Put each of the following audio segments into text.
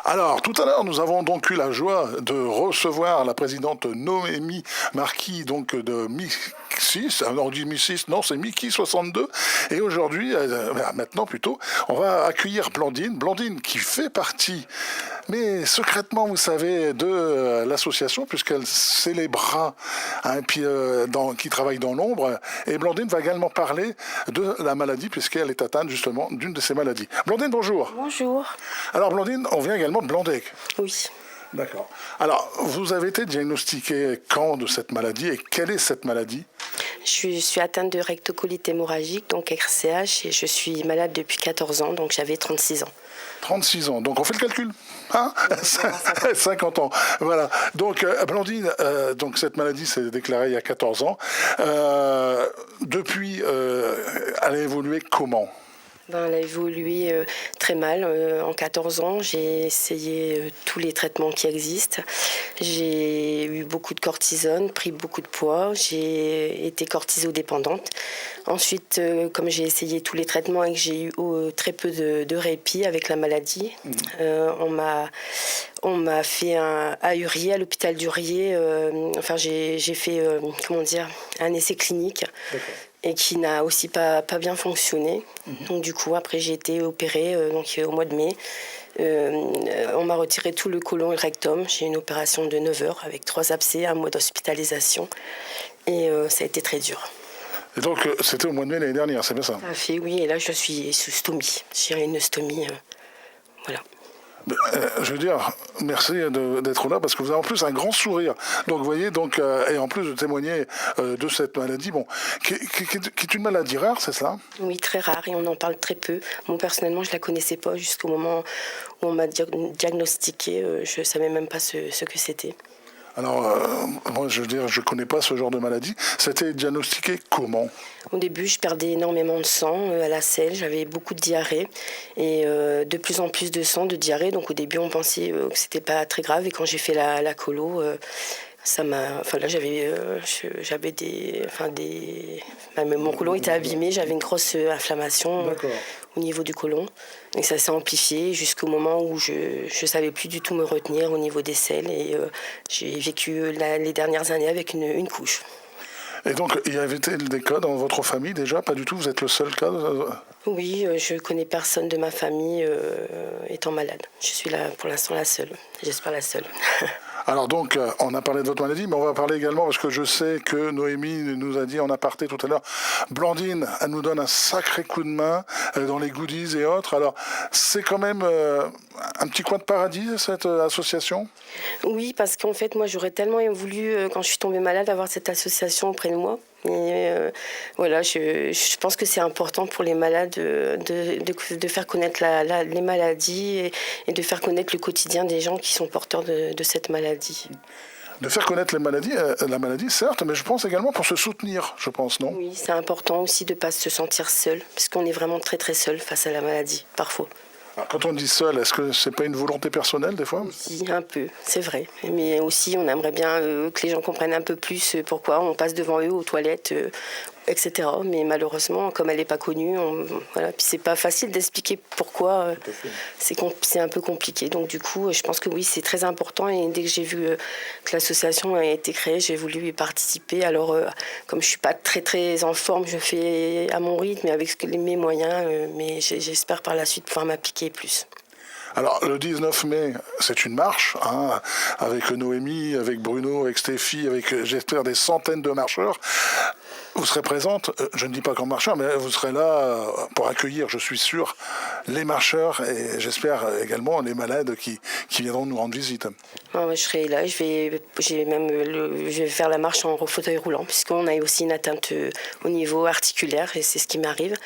Alors, tout à l'heure, nous avons donc eu la joie de recevoir la présidente Noémie Marquis, donc de Mi6, on dit Mi6, non, c'est Mickey 62, et aujourd'hui, maintenant plutôt, on va accueillir Blandine qui fait partie, mais secrètement, vous savez, de l'association, puisqu'elle c'est les bras, hein, qui travaillent dans l'ombre, et Blandine va également parler de la maladie, puisqu'elle est atteinte justement d'une de ces maladies. Blandine, bonjour. Bonjour. Alors Blandine, on vient également de Blandec. Oui. D'accord. Alors, vous avez été diagnostiquée quand de cette maladie et quelle est cette maladie ? Je suis atteinte de rectocolite hémorragique, donc RCH, et je suis malade depuis 14 ans, donc j'avais 36 ans. 36 ans, donc on fait le calcul, hein ? 50 ans, voilà. Donc Blandine, donc cette maladie s'est déclarée il y a 14 ans. Depuis, elle a évolué comment ? Elle a évolué très mal. En 14 ans, j'ai essayé tous les traitements qui existent. J'ai eu beaucoup de cortisone, pris beaucoup de poids. J'ai été cortisodépendante. Ensuite, comme j'ai essayé tous les traitements et que j'ai eu très peu de répit avec la maladie, on m'a fait un AURIE à l'hôpital d'Urier. J'ai fait un essai clinique. D'accord. Et qui n'a aussi pas bien fonctionné. Donc du coup, après j'ai été opérée au mois de mai. On m'a retiré tout le côlon et le rectum. J'ai eu une opération de 9 heures avec 3 abcès, un mois d'hospitalisation. Et ça a été très dur. Et donc c'était au mois de mai l'année dernière, c'est bien ça ? Ça a fait, oui, et là je suis sous stomie. J'ai une stomie, voilà. Je veux dire, merci d'être là parce que vous avez en plus un grand sourire. Donc vous voyez, et en plus de témoigner de cette maladie, qui est une maladie rare, c'est ça ? Oui, très rare et on en parle très peu. Moi personnellement, je la connaissais pas jusqu'au moment où on m'a diagnostiqué. Je savais même pas ce que c'était. Alors, moi, je veux dire, je connais pas ce genre de maladie. C'était diagnostiqué comment ? Au début, je perdais énormément de sang à la selle. J'avais beaucoup de diarrhée et de plus en plus de sang, de diarrhée. Donc, au début, on pensait que c'était pas très grave. Et quand j'ai fait la colo, mon côlon était abîmé. J'avais une grosse inflammation. D'accord. Au niveau du côlon. Et ça s'est amplifié jusqu'au moment où je ne savais plus du tout me retenir au niveau des selles. Et j'ai vécu les dernières années avec une couche. Et donc, il y avait des cas dans votre famille déjà ? Pas du tout, vous êtes le seul cas ? Oui, je ne connais personne de ma famille étant malade. Je suis là pour l'instant la seule. J'espère la seule. Alors donc, on a parlé de votre maladie, mais on va parler également, parce que je sais que Noémie nous a dit en aparté tout à l'heure, Blandine, elle nous donne un sacré coup de main dans les goodies et autres. Alors, c'est quand même un petit coin de paradis, cette association ? Oui, parce qu'en fait, moi, j'aurais tellement voulu, quand je suis tombée malade, avoir cette association auprès de moi. Et voilà, je pense que c'est important pour les malades de faire connaître les maladies et de faire connaître le quotidien des gens qui sont porteurs de cette maladie. De faire connaître la maladie, certes, mais je pense également pour se soutenir, je pense, non ? Oui, c'est important aussi de ne pas se sentir seul, parce qu'on est vraiment très très seul face à la maladie, parfois. Alors, quand on dit seul, est-ce que c'est pas une volonté personnelle des fois ? Aussi, un peu, c'est vrai. Mais aussi, on aimerait bien que les gens comprennent un peu plus pourquoi on passe devant eux aux toilettes, etc. Mais malheureusement, comme elle n'est pas connue, voilà. Puis c'est pas facile d'expliquer pourquoi. C'est un peu compliqué. Donc du coup, je pense que oui, c'est très important. Et dès que j'ai vu que l'association a été créée, j'ai voulu y participer. Alors, comme je suis pas très très en forme, je fais à mon rythme et avec mes moyens. Mais j'espère par la suite pouvoir m'appliquer plus. Alors, le 19 mai, c'est une marche, hein, avec Noémie, avec Bruno, avec Stéphie, avec, j'espère, des centaines de marcheurs. Vous serez présente, je ne dis pas comme marcheur, mais vous serez là pour accueillir, je suis sûr, les marcheurs et j'espère également les malades qui viendront nous rendre visite. Je serai là, je vais faire la marche en fauteuil roulant, puisqu'on a aussi une atteinte au niveau articulaire et c'est ce qui m'arrive.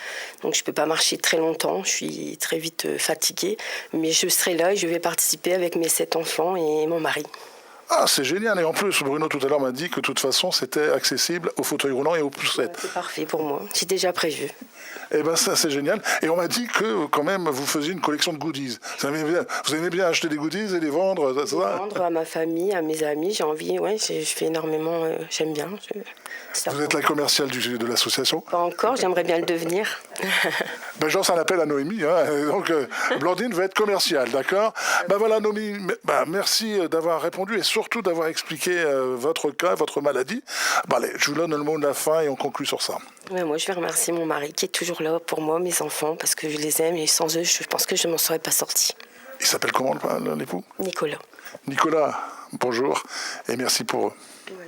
Donc je ne peux pas marcher très longtemps, je suis très vite fatiguée, mais je serai là et je vais participer avec mes 7 enfants et mon mari. Ah, c'est génial. Et en plus, Bruno tout à l'heure m'a dit que de toute façon, c'était accessible au fauteuil roulant et aux poussettes. C'est parfait pour moi. J'ai déjà prévu. Eh ben ça, c'est génial. Et on m'a dit que quand même, vous faisiez une collection de goodies. Vous aimez bien acheter des goodies et les vendre, c'est ça? Vendre à ma famille, à mes amis. J'ai envie, ouais, je fais énormément. J'aime bien. Vous êtes la commerciale de l'association? Pas encore, j'aimerais bien le devenir. Ben, j'en un appel à Noémie. Hein. Donc, Blandine va être commerciale, d'accord? Ben voilà, Noémie, merci d'avoir répondu et surtout d'avoir expliqué votre cas, votre maladie. Ben, allez, je vous donne le mot de la fin et on conclut sur ça. Ouais, moi, je vais remercier mon mari qui est toujours là pour moi, mes enfants, parce que je les aime et sans eux, je pense que je ne m'en serais pas sortie. Il s'appelle comment l'époux? Nicolas. Nicolas, bonjour et merci pour eux. Ouais.